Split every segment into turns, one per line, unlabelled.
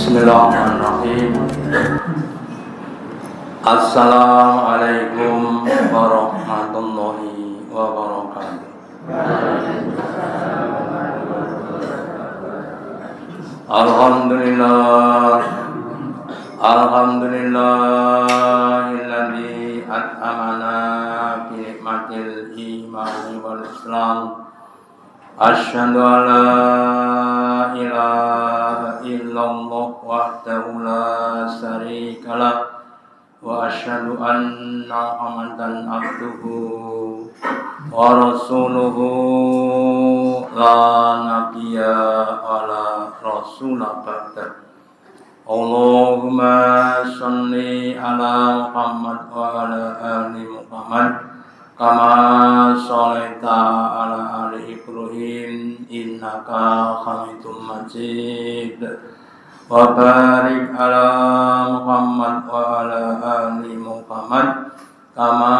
Bismillahirrahmanirrahim. Assalamualaikum warahmatullahi wabarakatuh. Alhamdulillahilladzi at'amana bi nikmatil iman wal islam. Asyhadu an la ilaha illallah wahdahu la syarikalah wa asyhadu anna Muhammadan abduhu wa rasuluhu la nabiyya ala rasulah ba'da. Allahumma sholli ala Muhammad wa ala ali Muhammad kama sholaita ala ali Ibrahim innaka Hamidum Majid wa barik ala Muhammad wa ala ali Muhammad kama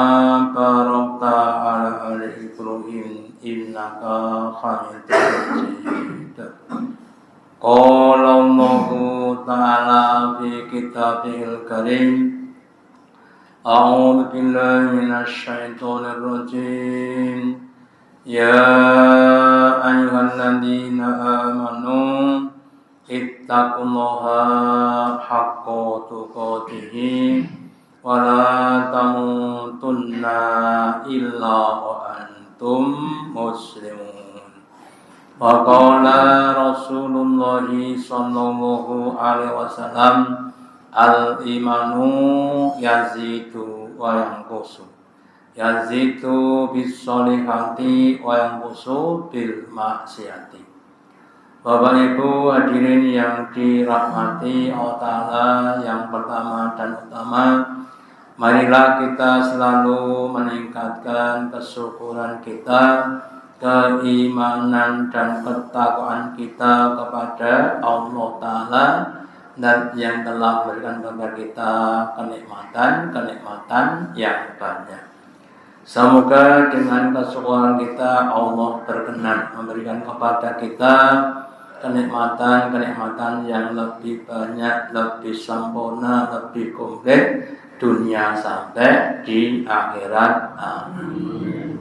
barakta ala ali Ibrahim innaka Hamidum Majid. Qala Allahu ta'ala fi kitabihil karim. A'udzu billahi minasy syaithanir rajim. Ya ayyuhalladzina amanu ittaqullaha haqqa tuqatih wa la tamutunna illa wa antum muslimun. Wa qala Rasulullah sallallahu alaihi wasallam al-imanu yazidu wa yanqusu. Yazidu bis-sholihati wa yanqusu bil maksiati. Bapak Ibu hadirin yang dirahmati Allah Ta'ala, yang pertama dan utama, marilah kita selalu meningkatkan kesyukuran kita, keimanan dan ketakwaan kita kepada Allah Ta'ala dan yang telah memberikan kepada kita kenikmatan yang banyak. Semoga dengan kesyukuran kita Allah berkenan memberikan kepada kita kenikmatan yang lebih banyak, lebih sempurna, lebih komplit dunia sampai di akhirat. Amin.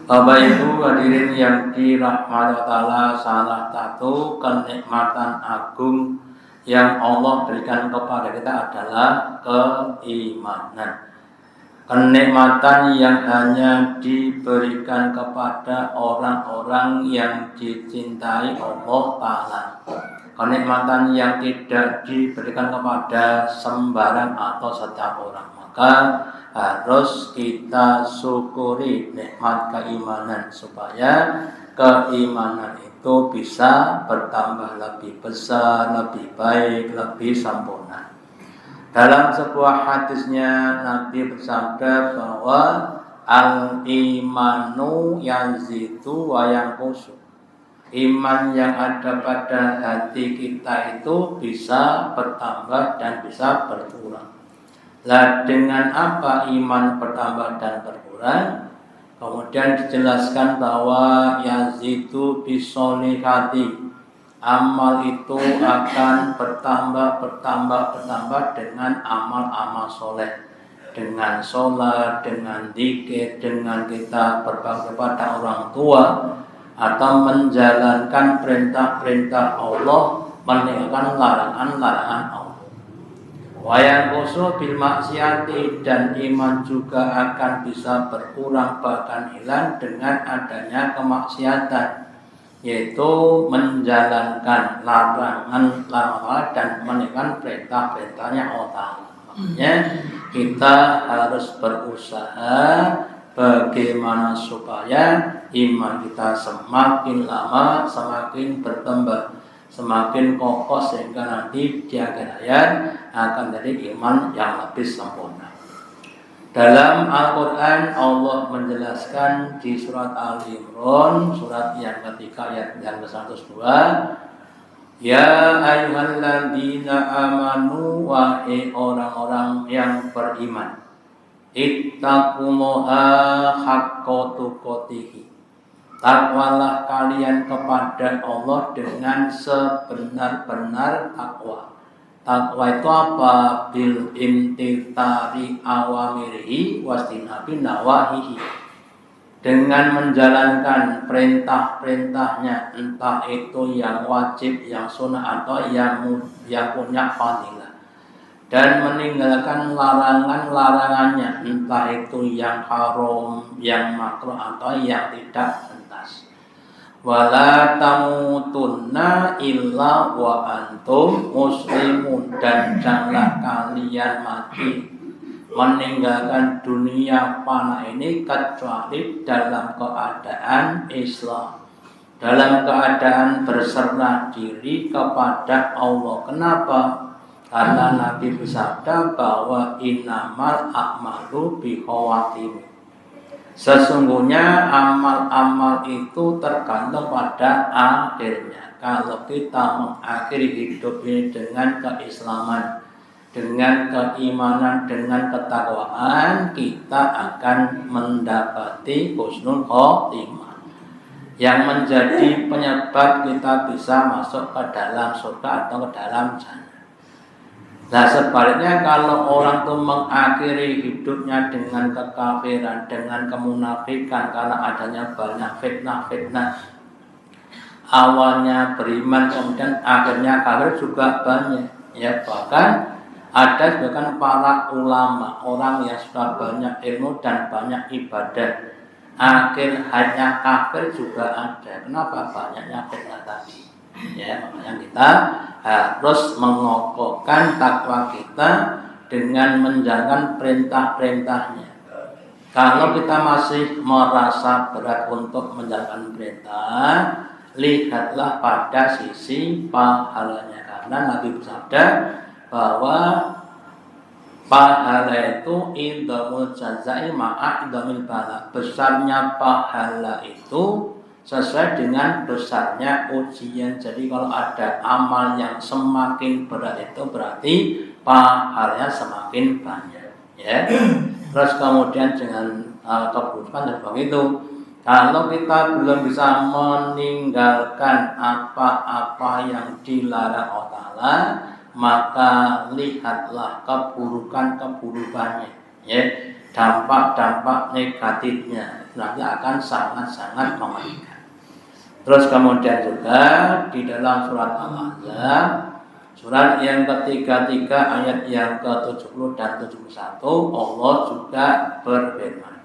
Bapak Ibu hadirin yang dirahmati Allah, salah satu kenikmatan agung yang Allah berikan kepada kita adalah keimanan. Kenikmatan yang hanya diberikan kepada orang-orang yang dicintai Allah Ta'ala. Kenikmatan yang tidak diberikan kepada sembarang atau setiap orang. Maka harus kita syukuri nikmat keimanan supaya keimanan itu bisa bertambah lebih besar, lebih baik, lebih sempurna. Dalam sebuah hadisnya Nabi bersabda bahwa al-imanu yazidu wa yanqusu. Iman yang ada pada hati kita itu bisa bertambah dan bisa berkurang. Lah dengan apa iman bertambah dan berkurang? Kemudian dijelaskan bahwa yazidu bisolihati. Amal itu akan bertambah dengan amal-amal soleh. Dengan sholat, dengan zikir, dengan kita berbakti kepada orang tua, atau menjalankan perintah-perintah Allah, meninggalkan larangan-larangan Allah. Wayang kusu bil maksiati, dan iman juga akan bisa berkurang bahkan hilang dengan adanya kemaksiatan, yaitu menjalankan larangan dan meninggalkan perintah-perintahnya Allah. Makanya kita harus berusaha bagaimana supaya iman kita semakin lama semakin bertambah, semakin kokoh, sehingga nanti di akhir hayat akan jadi iman yang lebih sempurna. Dalam Al-Quran Allah menjelaskan di surat Al-Imran, surat yang ketiga ayat yang ke-102, Ya ayyuhalladzina amanu, wahai orang-orang yang beriman, ittaqullaha haqqa tuqatih. Takwalah kalian kepada Allah dengan sebenar-benar takwa. Takwa itu apa? Bil imtithari awamirihi wastinabi nawahihi. Dengan menjalankan perintah-perintahnya, entah itu yang wajib, yang sunnah atau yang punya fadilah, dan meninggalkan larangan-larangannya, entah itu yang haram, yang makruh atau yang tidak pentas. Wala tamutunna illa wa antum muslimun, dan janganlah kalian mati meninggalkan dunia fana ini kecuali dalam keadaan Islam, dalam keadaan berserah diri kepada Allah. Kenapa? Karena Nabi bersabda bahwa innamal a'malu bikhawatim. Sesungguhnya amal-amal itu tergantung pada akhirnya. Kalau kita mengakhiri hidup ini dengan keislaman, dengan keimanan, dengan ketakwaan, kita akan mendapati husnul khotimah yang menjadi penyebab kita bisa masuk ke dalam surga atau ke dalam jannah. Nah, sebaliknya kalau orang itu mengakhiri hidupnya dengan kekafiran, dengan kemunafikan, karena adanya banyak fitnah-fitnah, awalnya beriman kemudian akhirnya kafir juga banyak, ya. Bahkan ada juga para ulama, orang yang sudah banyak ilmu dan banyak ibadah, akhir hanya kafir juga ada. Kenapa? Banyaknya fitnah tadi. Ya, makanya kita harus mengokohkan takwa kita dengan menjalankan perintah-perintahnya. Kalau kita masih merasa berat untuk menjalankan perintah, lihatlah pada sisi pahalanya. Karena Nabi bersabda bahwa pahala itu indamul jazai ma'a indamil bala. Besarnya pahala itu sesuai dengan besarnya ujian. Jadi kalau ada amal yang semakin berat itu berarti pahalanya semakin banyak, ya. Terus kemudian dengan keburukan dan begitu. Kalau kita belum bisa meninggalkan apa-apa yang dilarang Allah Ta'ala, maka lihatlah keburukan-keburukannya, ya, dampak-dampak negatifnya nanti akan sangat-sangat mengerikan. Terus kemudian juga di dalam surat Al-Ahzab, surat yang ke-33 ayat yang ke-70 dan 71, Allah juga berfirman,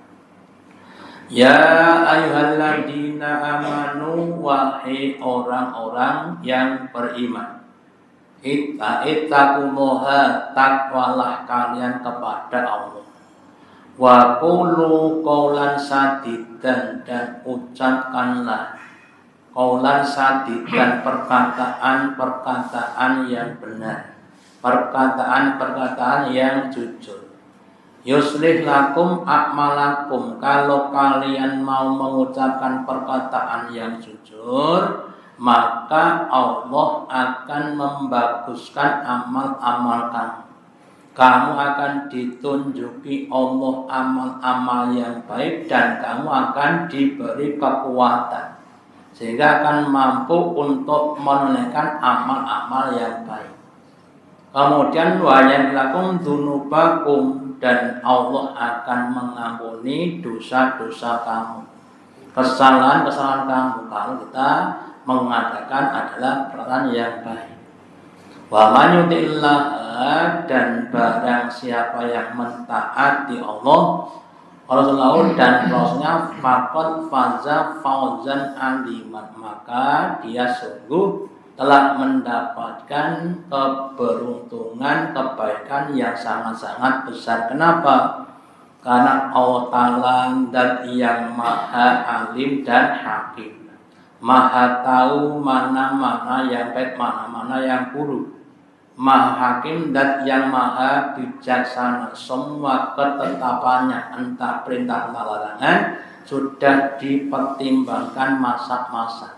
ya ayyuhalladzina amanu, wahai orang-orang yang beriman, ittaqullaha, takwalah kalian kepada Allah, wa qulu qaulan sadidan, dan ucapkanlah qaulan sadidan, perkataan-perkataan yang benar, perkataan-perkataan yang jujur. Yuslih lakum a'malakum, kalau kalian mau mengucapkan perkataan yang jujur, maka Allah akan membaguskan amal-amal kamu. Kamu akan ditunjuki Allah amal-amal yang baik, dan kamu akan diberi kekuatan sehingga akan mampu untuk menunaikan amal-amal yang baik. Kemudian wa yaghfiru dzunubakum, dan Allah akan mengampuni dosa-dosa kamu, kesalahan-kesalahan kamu kalau kita mengadakan adalah perkataan yang baik. Wa man yuti'illah, dan barang siapa yang mentaati Allah, Rasulullah dan Rasulnya, faqad faza fawzan aliman, maka dia sungguh telah mendapatkan keberuntungan, kebaikan yang sangat-sangat besar. Kenapa? Karena Allah Ta'ala dan yang maha alim dan hakim, maha tahu mana-mana yang baik, mana-mana yang buruk, maha hakim dan yang maha bijaksana. Semua ketetapannya, entah perintah entah larangan, sudah dipertimbangkan masak-masak.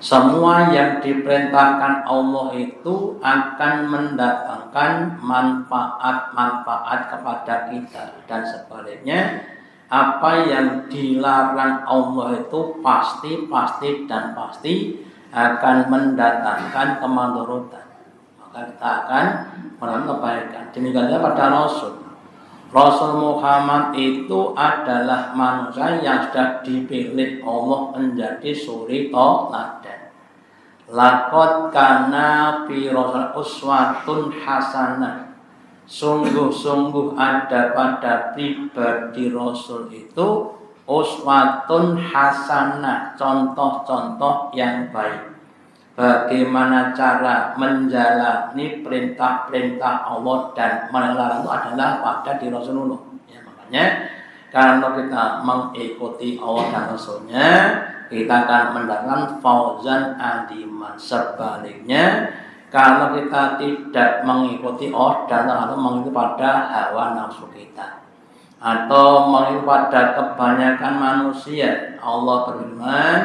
Semua yang diperintahkan Allah itu akan mendatangkan manfaat-manfaat kepada kita, dan sebaliknya apa yang dilarang Allah itu pasti dan pasti akan mendatangkan kemadaratan. maka kita akan melakukan kebaikan. Demikian juga pada Rasul. Rasul Muhammad itu adalah manusia yang sudah dipilih Allah menjadi suri tauladan. Laqad kana fi rasul uswatun hasanah. Sungguh-sungguh ada pada pribadi Rasul itu uswatun hasanah, contoh-contoh yang baik. Bagaimana cara menjalani perintah-perintah Allah dan melarang itu adalah pada di Rasulullah. Ya, makanya kalau kita mengikuti Allah dan Rasulnya, kita akan mendapatkan fauzan adiman. Sebaliknya, kalau kita tidak mengikuti Allah dan atau mengikuti pada hawa nafsu kita atau mengikuti pada kebanyakan manusia, Allah berfirman,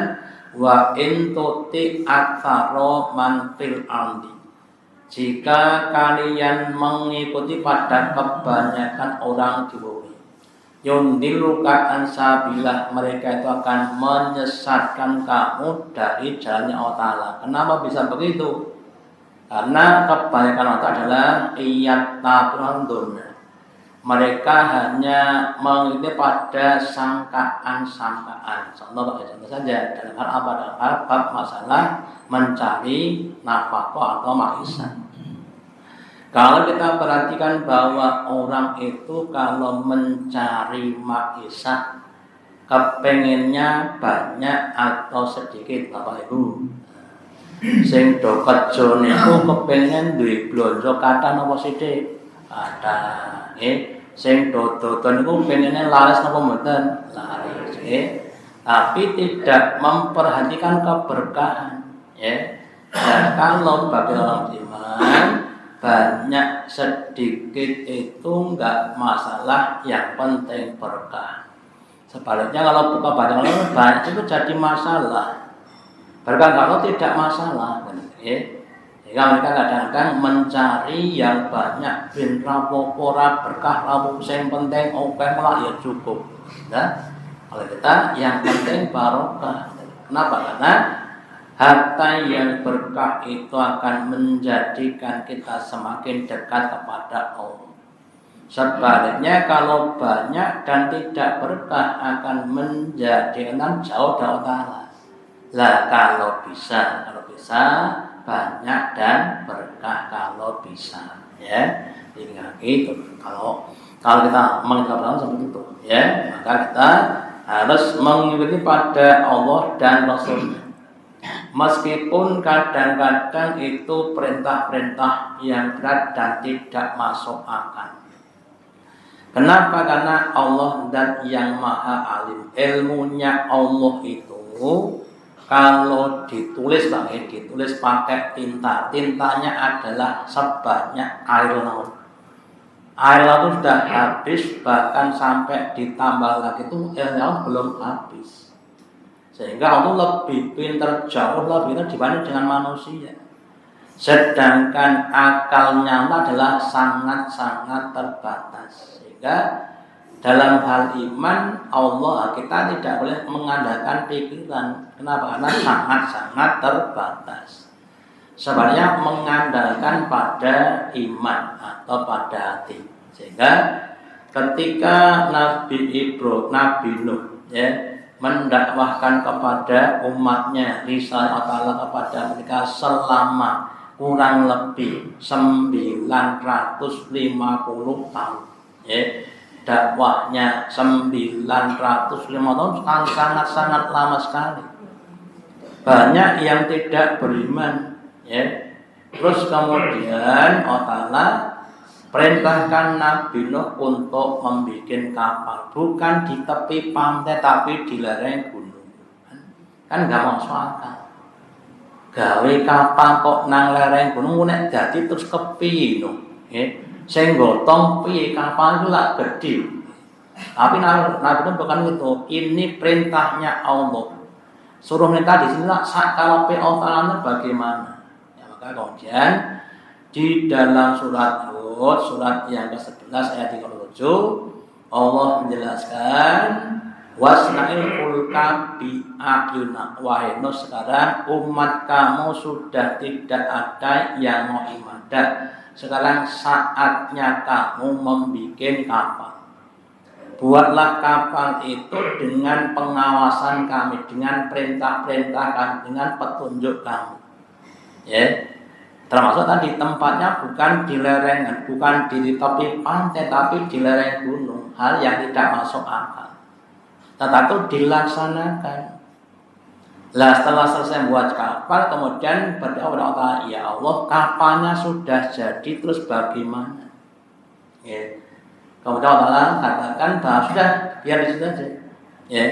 wa in tuti aktsara man fil ardi. Jika kalian mengikuti pada kebanyakan orang di bumi, yundiluka ansabillah, mereka itu akan menyesatkan kamu dari jalannya Allah Ta'ala. Kenapa bisa begitu? Karena kebanyakan orang adalah iyat tabrandun. Mereka hanya mengikuti pada sangkaan-sangkaan. Contoh saja dalam hal apa? Dalam hal bab masalah mencari nafkah atau maisha. Kalau kita perhatikan bahwa orang itu kalau mencari maisha, kepengennya banyak atau sedikit, Bapak Ibu. Sing do kerja niku kepengen duwe blonjo kathah napa sithik? Kathah. Sing dodon niku pengene laris napa mboten? Laris, tapi tidak memperhatikan keberkahan, ya. Dan kalau bagi orang beriman, banyak sedikit itu enggak masalah, yang penting berkah. Sebaliknya kalau buka banyak itu jadi masalah. Berkah kalau tidak masalah, sehingga mereka kadang-kadang mencari yang banyak, bin rapopora berkah rapo yang penting oke malah ya cukup. Nah, kalau kita yang penting barokah. Kenapa? Karena harta yang berkah itu akan menjadikan kita semakin dekat kepada Allah. Sebaliknya kalau banyak dan tidak berkah akan menjadikan jauh dari Allah. Lah kalau bisa banyak dan berkah kalau bisa, ya. Ingat itu kalau kita mengingatkan seperti itu, ya, maka kita harus mengikuti pada Allah dan Rasulnya. Meskipun kadang-kadang itu perintah-perintah yang berat dan tidak masuk akal. Kenapa? Karena Allah dan yang maha alim, ilmunya Allah itu kalau ditulis pakai tinta, tintanya adalah sebanyak air laut. Air laut sudah habis, bahkan sampai ditambah lagi itu air laut belum habis. Sehingga Allah lebih pintar, jauh lebih pintar dibanding dengan manusia. Sedangkan akalnya adalah sangat-sangat terbatas. Sehingga dalam hal iman Allah kita tidak boleh mengandalkan pikiran. Kenapa? Karena sangat-sangat terbatas. Sebenarnya mengandalkan pada iman atau pada hati. Sehingga ketika Nabi Nuh, ya, mendakwahkan kepada umatnya risalah Allah kepada mereka selama kurang lebih 950 tahun, ya. Dakwahnya 905 tahun sangat-sangat lama sekali. Banyak yang tidak beriman, ya. Terus kemudian Allah Ta'ala perintahkan Nabi Nuh untuk membuat kapal, bukan di tepi pantai tapi di lereng gunung. Kan enggak masuk akal. Gawe kapal kok nang lereng gunung nek dadi terus kepiye no, nggih. Sing gotong piye kapal itu lah gede. Tapi Nabi bukan itu. Ini perintahnya Allah. Suruh minta di sini lah sakarape Allah bagaimana. Ya, maka kemudian di dalam surat Hud, surat yang ke-11 ayat 37, Allah menjelaskan Wasna'il fulka bi ayuna. Wahai Nuh, sekarang umat kamu sudah tidak ada yang mau ibadah. Sekarang saatnya kamu membuat kapal. Buatlah kapal itu dengan pengawasan kami, dengan perintah-perintah kami, dengan petunjuk kami. Ya. Termasuk tadi tempatnya bukan di lereng, bukan di tepi pantai, tapi di lereng gunung. Hal yang tidak masuk akal. Tetapi dilaksanakan. Lah setelah selesai membuat kapal, kemudian berdoa kepada Allah, ya Allah, kapalnya sudah jadi, terus bagaimana? Ya. Kemudian Allah katakan bahwa sudah, biar di situ aja. Ya.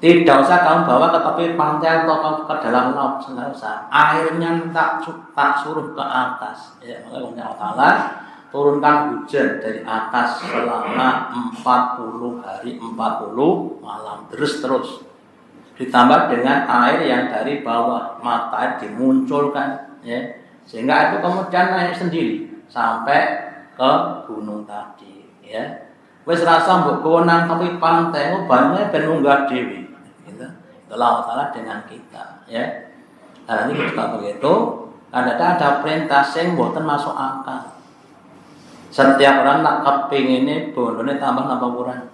Tidak usah kamu bawa ke tepi pantai atau ke dalam laut, tidak usah. Airnya tak suruh ke atas. Ya, makanya Allah turunkan hujan dari atas selama 40 hari 40 malam terus ditambah dengan air yang dari bawah matahari dimunculkan, ya, sehingga itu kemudian naik sendiri sampai ke gunung tadi, ya. Wis rasa mbok kewenang tapi pantai banyak ben munggah dhewe gitu. Itulah Allah dengan kita, ya. Nah, ini kita begitu ada perintah sing mboten masuk akal. Setiap orang nak kepingin ini bondone tambah kurang.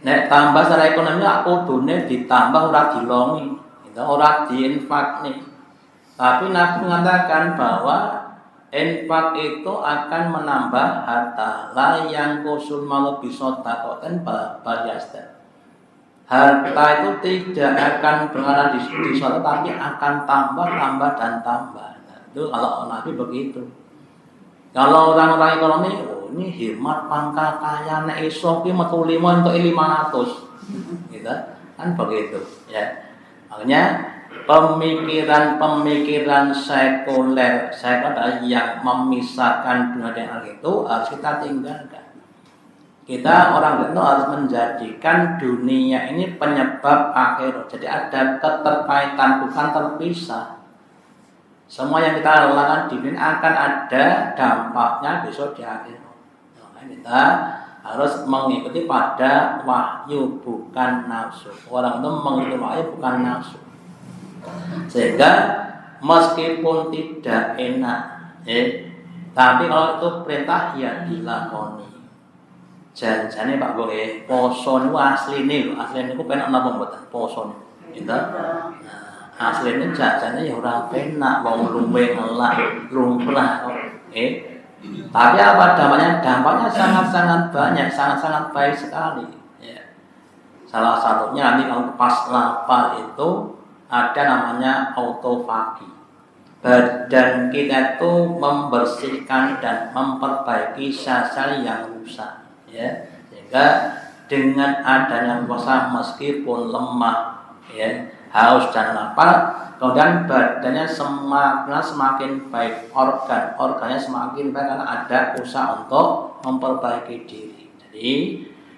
Nek tambah secara ekonomi aku bondone ditambah ora dilongi, gitu, ora diinfak nih. Tapi Nabi mengatakan bahwa infak itu akan menambah harta. La yang kusul malu bisa takoten baliasta. Harta itu tidak akan berada di sana, tapi akan tambah dan tambah. Nah, itu kalau Nabi begitu. Kalau orang-orang ekonomi, ini hemat pangkal kaya, nek iso ki metu 5 untuk 500. Gitu. Kan begitu, ya. Makanya pemikiran sekuler yang memisahkan dunia dan akhirat itu harus kita tinggalkan. Kita orang itu harus menjadikan dunia ini penyebab akhirat. Jadi ada keterkaitan, bukan terpisah. Semua yang kita lakukan di dunia akan ada dampaknya besok di akhirat. Makanya kita harus mengikuti pada wahyu, bukan nafsu. Orang itu mengikuti wahyu, bukan nafsu. Sehingga meskipun tidak enak, tapi kalau itu perintah ya dilakoni. Janjane Pak Boe, poso niku asline lho, asline niku penak napa mboten poso niku. Gitu. Aslinya jajannya ya orang penak, wong luwe ngelak, lumrah kok. Tapi apa dampaknya? Dampaknya sangat-sangat banyak, sangat-sangat baik sekali. Ya. Salah satunya nanti kalau pas lapar itu ada namanya autofagi. Badan kita itu membersihkan dan memperbaiki sel-sel yang rusak. Ya. Sehingga dengan adanya puasa meskipun lemah, ya, haus dan lapar, kemudian badannya semakin baik, organnya semakin baik karena ada usaha untuk memperbaiki diri. Jadi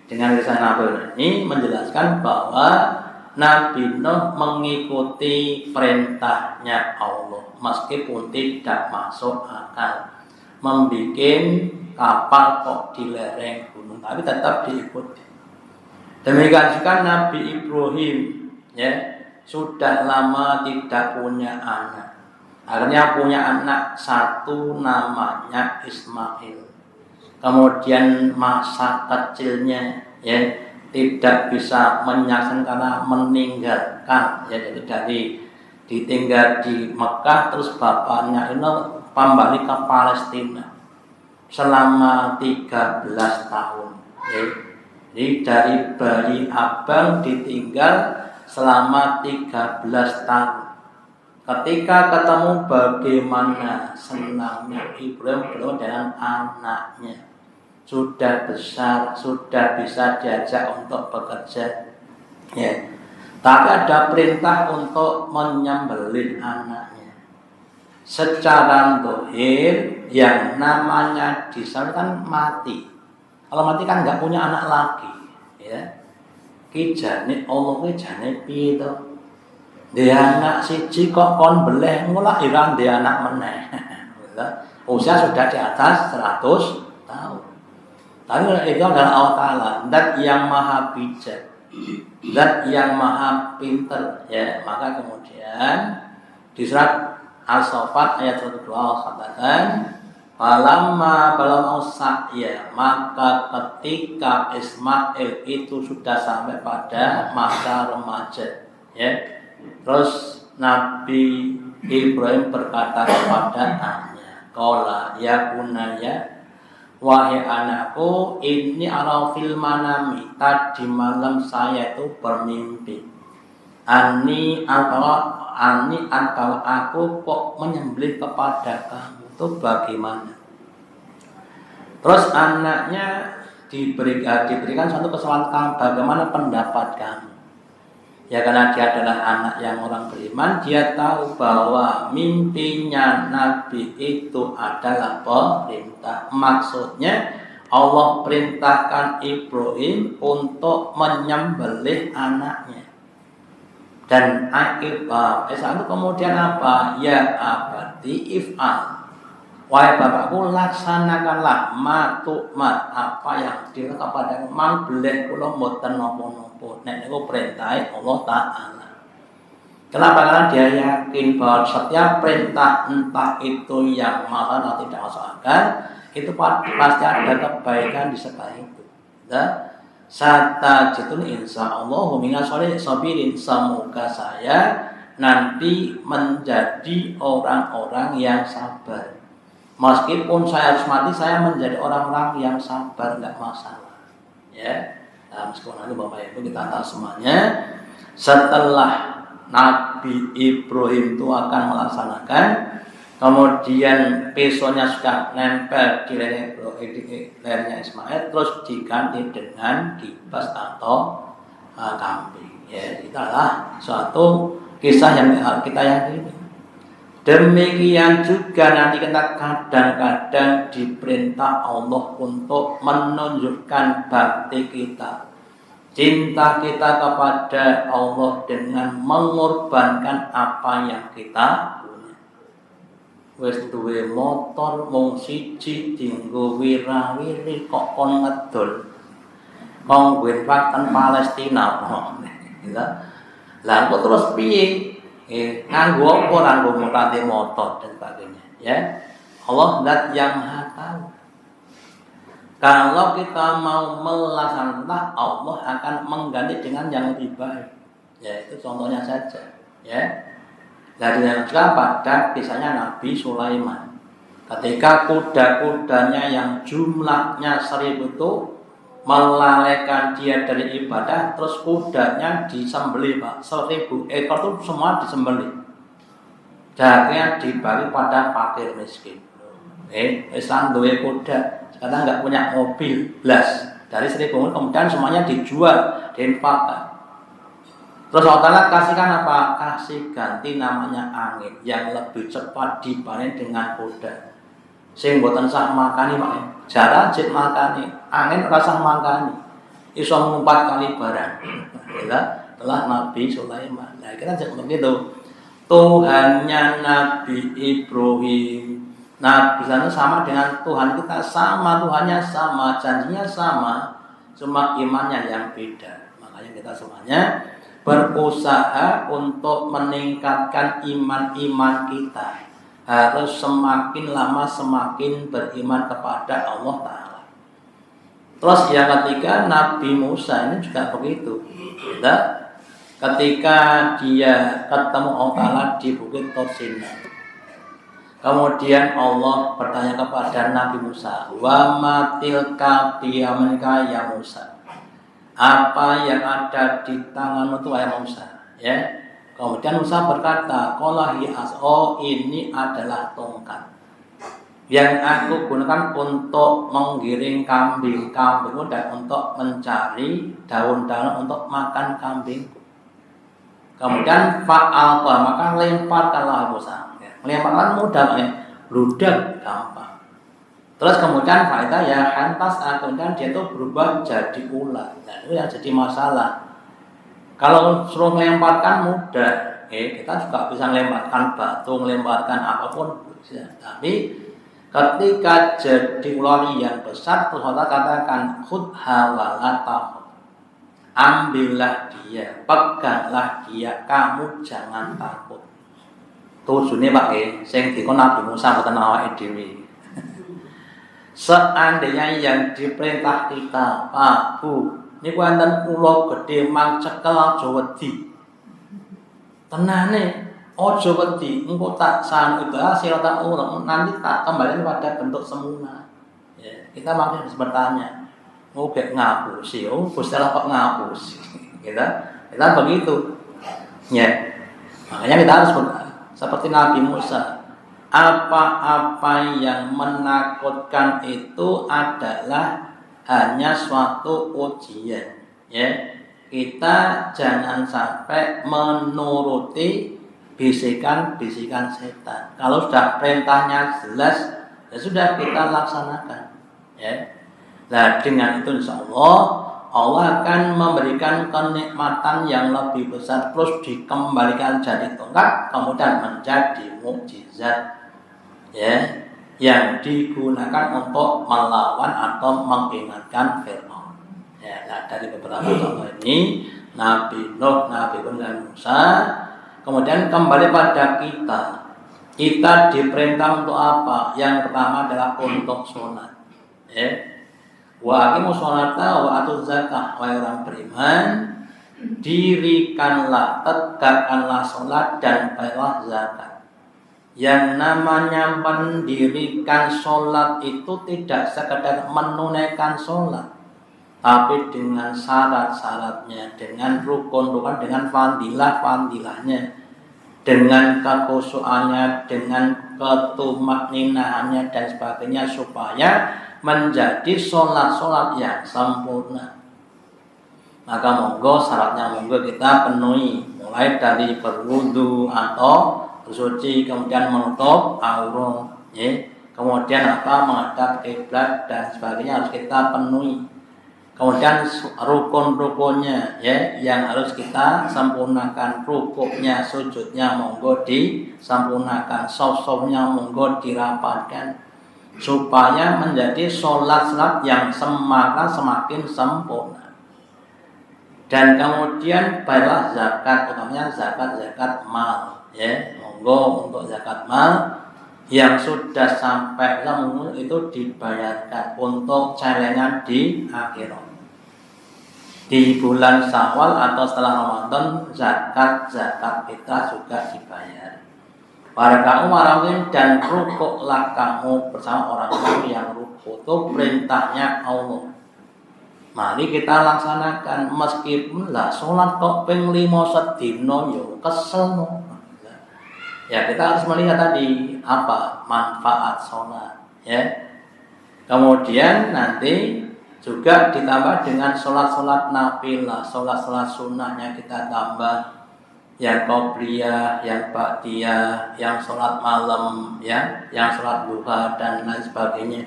dengan kisah Nabi ini menjelaskan bahwa Nabi Nuh mengikuti perintahnya Allah meskipun tidak masuk akal, membuat kapal kok di lereng gunung, tapi tetap diikuti. Demikian juga Nabi Ibrahim, ya, sudah lama tidak punya anak. Akhirnya punya anak satu namanya Ismail. Kemudian masa kecilnya, ya, tidak bisa menyaksikan karena meninggalkan, ya, jadi ditinggal di Mekah, terus bapaknya ini kembali ke Palestina selama 13 tahun. Ya. Jadi dari bayi abang ditinggal selama 13 tahun. Ketika ketemu bagaimana senangnya Ibrahim bertemu dengan anaknya. Sudah besar, sudah bisa diajak untuk bekerja. Ya. Tapi ada perintah untuk menyembelih anaknya. Secara zahir yang namanya disalurkan mati. Kalau mati kan nggak punya anak lagi, ya. Ki jane Allah ki jane piye to? Dia anak siji kok kon beleh ngolah iran dia anak meneh. Usia sudah di atas 100 tahun. Tapi itu adalah Allah Ta'ala, zat yang maha bijak, zat yang maha pinter, ya. Maka kemudian di surat As-Saffat ayat 102 Allah katakan, falamma balagha sa'ya, maka ketika Ismail itu sudah sampai pada masa remaja, ya. Terus Nabi Ibrahim berkata kepada anaknya, qala ya bunayya, wahai anakku, ini ara fil manami, tadi malam saya itu bermimpi, antara aku kok menyembelih kepada kamu, itu bagaimana? Terus anaknya diberikan suatu kesempatan, bagaimana pendapat kamu? Ya karena dia adalah anak yang orang beriman, dia tahu bahwa mimpinya Nabi itu adalah perintah. Maksudnya Allah perintahkan Ibrahim untuk menyembelih anaknya. Dan Ishak kemudian apa? Ya abadi if'al, wahai bapakku, laksanakanlah matu'mat, apa yang dilakukan kepada mang beleh kula mboten napa-napa. Nek niku perintah Allah Ta'ala. Kenapa? Karena dia yakin bahwa setiap perintah, entah itu yang mahal atau tidak masuk akal, itu pasti ada kebaikan di sebalik itu. Satajidun insyaallah minas sabirin, semoga saya nanti menjadi orang-orang yang sabar. Meskipun saya harus mati, saya menjadi orang-orang yang sabar, enggak masalah. Ya. Nah, meskipun nanti Bapak Ibu kita tahu semuanya, setelah Nabi Ibrahim itu akan melaksanakan, kemudian pisaunya sudah nempel di lehernya Ismail, terus diganti dengan kibas atau kambing. Ya, itu adalah suatu kisah yang kita yakini. Demikian juga nanti kita kadang-kadang diperintah Allah untuk menunjukkan bakti kita, cinta kita kepada Allah dengan mengorbankan apa yang kita punya. Wis duwe motor mung siji dinggo wirawiri kok kon ngedol. Wong Pakten Palestina. Lah kok terus piye? Nganggo apa, nganggo motor dan sebagainya, ya. Allah zat yang maha tahu. Kalau kita mau melaksanakan, Allah akan mengganti dengan yang lebih baik. Ya, itu contohnya saja, ya. Dari yang juga pada kisahnya Nabi Sulaiman, ketika kuda-kudanya yang jumlahnya 1000 itu melalaikan dia dari ibadah, terus kudanya disembelih, Pak. 1000 ekor itu semua disembelih. Dagingnya dibagi pada fakir miskin. Islam duwe kuda, sekarang nggak punya mobil, blas. Dari 1000 kemudian semuanya dijual, diinfakkan. Terus Allah kasihkan apa? Kasih ganti namanya angin yang lebih cepat dibanding dengan kuda. Sing boten sah makani, Pak. Jarak jek makani, angin rasa makani. Iso ngumpat kali barang. Telah Nabi Sulaiman. Nah, kita cek begitu. Tuhannya Nabi Ibrahim, Nabi sana sama dengan Tuhan kita, sama, Tuhannya sama, janjinya sama, cuma imannya yang beda. Makanya kita semuanya berusaha untuk meningkatkan iman-iman kita. Harus semakin lama semakin beriman kepada Allah Ta'ala. Terus yang ketiga, Nabi Musa ini juga begitu. Ketika dia ketemu Allah Ta'ala di Bukit Tur Sinai, kemudian Allah bertanya kepada Nabi Musa, wa matilka biyaminika ya Musa, apa yang ada di tanganmu itu wahai Musa, ya. Kemudian Musa berkata, ini adalah tongkat yang aku gunakan untuk menggiring kambing dan untuk mencari daun-daun untuk makan kambingku. Kemudian fa'alqa, maka lemparkanlah Musa. Melemparkan mudah, ludah gampang. Terus kemudian faedah ya hantas, kemudian dia itu berubah jadi ular. Nah, itu yang jadi masalah. Kalau suruh melemparkan mudah, kita juga bisa melemparkan batu, melemparkan apapun bisa. Tapi Ketika jadi ular yang besar, terus Allah katakan khudha wala takhaf. Ambillah dia, peganglah dia, kamu jangan takut. Tujuannya Pak sing dikon Nabi Musa boten awake dhewe. Seandainya yang diperintah kita, Pak, Bu, niku wonten ula gedhe mang cekel aja wedi. Tenane ojo wedi, engko tak sanubah sira tak urung, nanti tak kembali pada bentuk semula. Ya, kita makin harus bertanya, mau gak ngapusi, Gusti Allah kok ngapusi? Kita begitu. Ya. Makanya kita harus seperti Nabi Musa. Apa-apa yang menakutkan itu adalah hanya suatu ujian. Ya. Kita jangan sampai menuruti bisikan-bisikan setan. Kalau sudah perintahnya jelas, ya sudah kita laksanakan. Ya. Nah dengan itu insya Allah akan memberikan kenikmatan yang lebih besar, terus dikembalikan jadi tongkat, kemudian menjadi mukjizat. Ya, yang digunakan untuk melawan atau mengingatkan Fir'aun. Ya, nah dari beberapa contoh ini Nabi Nuh, Nabi Hud dan Musa. Kemudian kembali pada kita. Kita diperintah untuk apa? Yang pertama adalah untuk sholat. Ya. Wa aqimus sholata wa atuz zakah. Wahai orang beriman, dirikanlah, tegakkanlah sholat dan bayarlah zakat. Yang namanya mendirikan sholat itu tidak sekedar menunaikan sholat, tapi dengan syarat-syaratnya, dengan rukun-rukun, dengan fadilah-fadilahnya, dengan kekhusyuannya, dengan ketumakninahannya dan sebagainya, supaya menjadi sholat-sholat yang sempurna. Maka monggo syaratnya monggo kita penuhi, mulai dari berwudu atau bersuci, kemudian menutup aurat, ya. Kemudian menghadap kiblat dan sebagainya harus kita penuhi. Kemudian rukun-rukunnya, ya, yang harus kita sempurnakan, rukuknya, sujudnya monggo disempurnakan, soft-softnya monggo dirapatkan, supaya menjadi sholat-sholat yang semakin sempurna. Dan kemudian bayarlah zakat, utamanya zakat mal, ya, monggo untuk zakat mal yang sudah sampai itu dibayarkan untuk celengan di akhirat. Di bulan Syawal atau setelah Ramadan, zakat kita juga dibayar. Para kamu warawin dan rukuklah kamu bersama orang-orang yang rukuk, itu perintahnya Allah. Mari kita laksanakan, meskipun lah sholat kok ping 5 sedina yo kesel no. Ya kita harus melihat tadi apa manfaat sholat, ya. Kemudian nanti juga ditambah dengan sholat-sholat nafilah, sholat-sholat sunnahnya kita tambah, yang qobliyah, yang ba'diyah, yang sholat malam, ya, yang sholat duha dan lain sebagainya.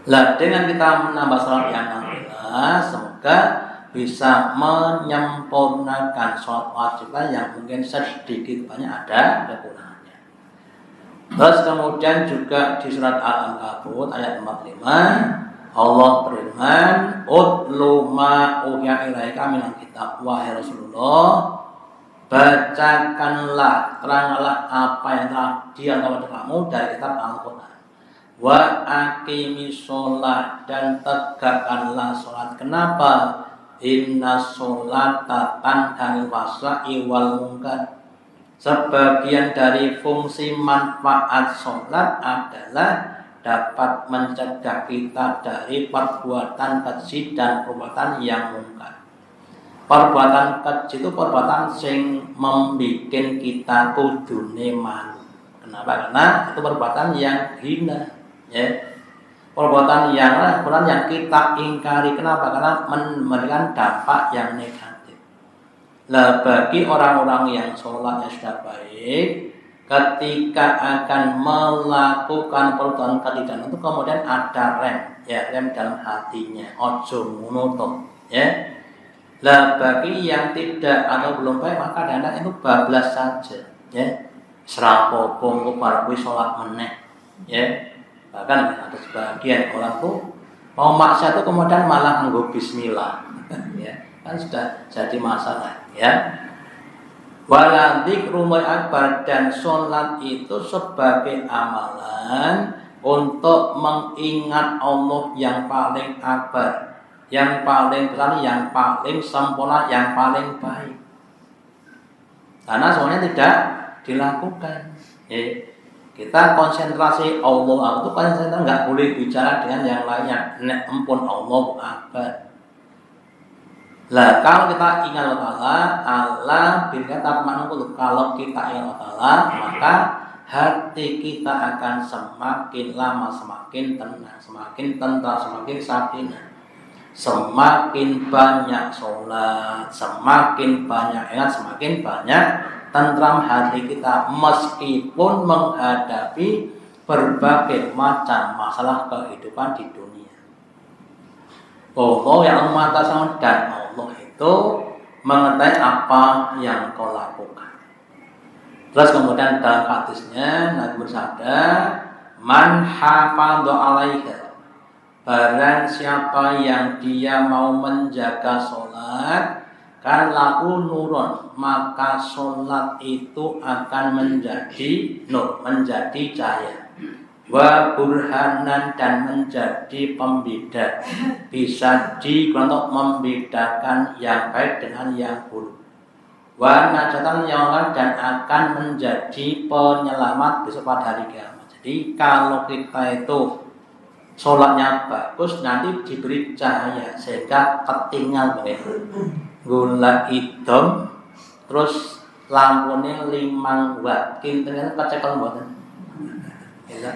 Lah dengan kita menambah sholat yang nafilah, semoga bisa menyempurnakan sholat wajib yang mungkin sedikit banyak ada kekurangannya. Terus kemudian juga di surat Al-Ankabut ayat 45 Allah berfirman, "Utlu ma uhiya ilaika minal kitab." Wahai Rasulullah, bacakanlah, teranglah apa yang telah diangkat kepada kamu dari kitab Al-Quran. Wa aqimis sholat, dan tegakkanlah sholat. Kenapa? Inna sholata tanha 'anil fahsya'i wal munkar. Sebagian dari fungsi manfaat sholat adalah dapat mencegah kita dari perbuatan keji dan perbuatan yang mungkar. Perbuatan keji itu perbuatan sing membikin kita kudune malu. Kenapa? Karena itu perbuatan yang hina, ya. Perbuatan yang kita ingkari. Kenapa? Karena memberikan dampak yang negatif. Lah bagi orang-orang yang sholatnya sudah baik, ketika akan melakukan perbuatan ketidak itu kemudian ada rem dalam hatinya, ojo menutup, ya. Lah bagi yang tidak atau belum baik, maka kadang itu bablas saja, ya. Serapopo karo kuwi salat meneh. Ya, bahkan ada sebagian orang tuh mau maksiat itu kemudian malah nganggo bismillah. Ya, kan sudah jadi masalah, ya. Wala dzikru akbar, dan sholat itu sebagai amalan untuk mengingat Allah yang paling akbar, yang paling besar, yang paling sempurna, yang paling baik. Karena semuanya tidak dilakukan. Kita konsentrasi Allah itu konsentrasi, nggak boleh bicara dengan yang lainnya. Nek empun Allah akbar. Lah kalau kita ingat Allah bila kalau kita ingat Allah, maka hati kita akan semakin lama semakin tenang, semakin tentram, semakin sakinah. Semakin banyak sholat, semakin banyak ingat, semakin banyak tentram hati kita, meskipun menghadapi berbagai macam masalah kehidupan di dunia. Allah yang mata sama, dan Allah itu mengetahui apa yang kau lakukan. Terus kemudian dalam hadisnya Nabi bersabda, man hafadha alaiha, barang siapa yang dia mau menjaga sholat, kan laku nurun, maka sholat itu akan menjadi nur, menjadi cahaya. Wa burhanan, dan menjadi pembeda, bisa untuk membedakan yang baik dengan yang buruk. Wa najatan yaumah, dan akan menjadi penyelamat besok pada hari kiamat. Jadi kalau kita itu sholatnya bagus, nanti diberi cahaya sehingga ketinggal begitu. Gula hitam, terus lampunya 5 watt, kintennya kecekel banget. Ya.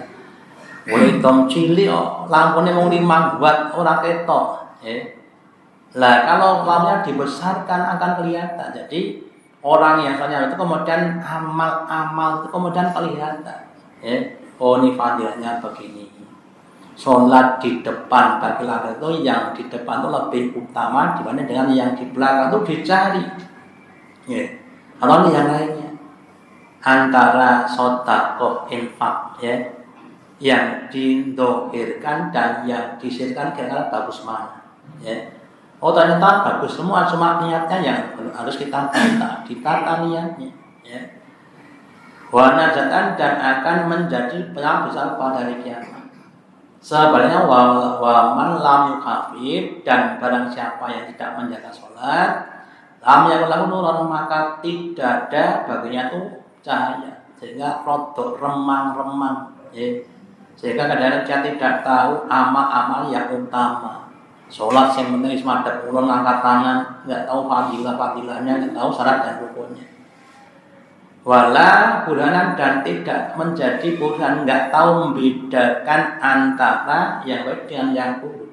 Boleh hitam cilik, lampunya mau 5 watt, orang ketok. Lah kalau lampunya dibesarkan akan kelihatan. Jadi orang yang sholatnya itu kemudian amal-amal itu kemudian kelihatan. Oh, ini fadilahnya begini. Sholat di depan bagi laki itu, yang di depan itu lebih utama dibanding dengan yang di belakang itu dicari. Kalau yang lainnya antara sedekah infak, yang didohirkan dan yang disirkan kira-kira bagus mana. Oh ternyata bagus semua, cuma niatnya yang harus kita ditata niatnya. Wa najatan, dan akan menjadi penyelamat besar pada hari kiamat. Sebaliknya wa man lam yukafir, dan barang siapa yang tidak menjaga sholat, lam yakun lahu nurun, maka tidak ada baginya itu cahaya, sehingga rodok remang-remang. Sehingga kadang-kadang dia tidak tahu amal-amal yang utama. Sholat yang penting semadap ulun, angkat tangan, nggak tahu fadilah-fadilahnya, nggak tahu syarat dan rukunnya. Wala burhanan, dan tidak menjadi burhan, nggak tahu membedakan antara yang baik dengan yang buruk.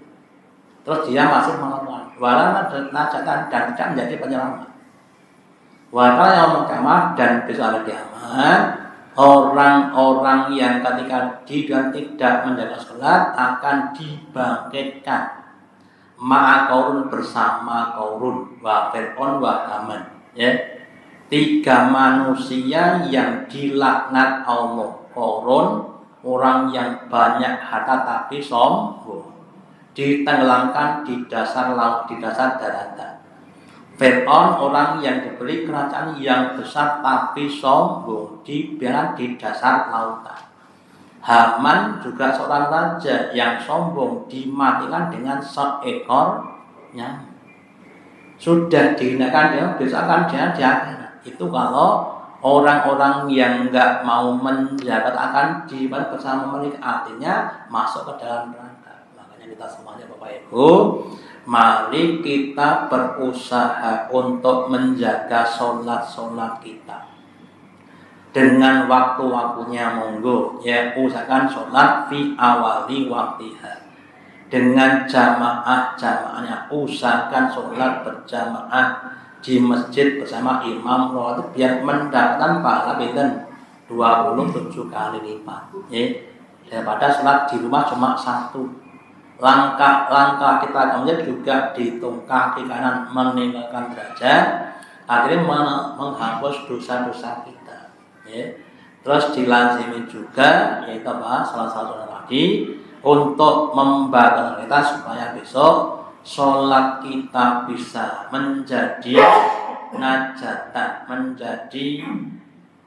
Terus dia masih melakukan. Wala najatan, dan tidak menjadi penyelamat. Wala yaumul qiyamah, dan besok hari kiamat, orang-orang yang ketika dia tidak menjaga sholat akan dibangkitkan ma'akorun, bersama korun, wa fir'aun wa haman. 3 manusia yang dilaknat Allah. Korun, orang yang banyak harta tapi sombong, ditenggelamkan di dasar laut, di dasar daratan. Fir'aun, orang yang diberi kerajaan yang besar tapi sombong, dibiarkan di dasar lautan. Haman juga seorang raja yang sombong, dimatikan dengan seekor nyamuk. Sudah dihinakan dia, biasakan dia di akhirat. Itu kalau orang-orang yang enggak mau menjabat akan diban bersama mereka, artinya masuk ke dalam neraka. Makanya kita semuanya Bapak Ibu, mari kita berusaha untuk menjaga sholat-sholat kita dengan waktu-waktunya. Monggo usahakan sholat fi awali waktiha, dengan jamaahnya, usahakan sholat berjamaah di masjid bersama imam itu biar mendapatkan pahala benten 27 kali lipat. Daripada sholat di rumah cuma 1. Langkah kita kemudian juga dihitung kaki kanan meninggalkan derajat, akhirnya menghapus dosa-dosa kita. Terus dilazimi juga yaitu apa? Salah satunya lagi untuk membangun kita supaya besok sholat kita bisa menjadi najatan, menjadi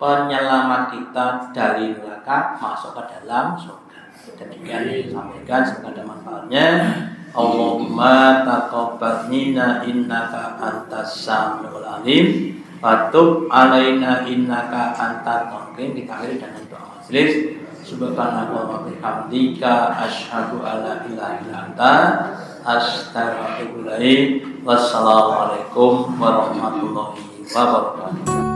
penyelamat kita dari neraka masuk ke dalam surga. Demikian yang disampaikan, semoga ada manfaatnya. Allahumma taqabbal minna innaka antas samiul alim wa tub alaina innaka antat taqim. Kita akhiri dengan doa majelis. Subhanaka wa bihamdika asyhadu an la ilaha illa anta astaghfiruka wa atubu ilaik. Wassalamualaikum warahmatullahi wabarakatuh.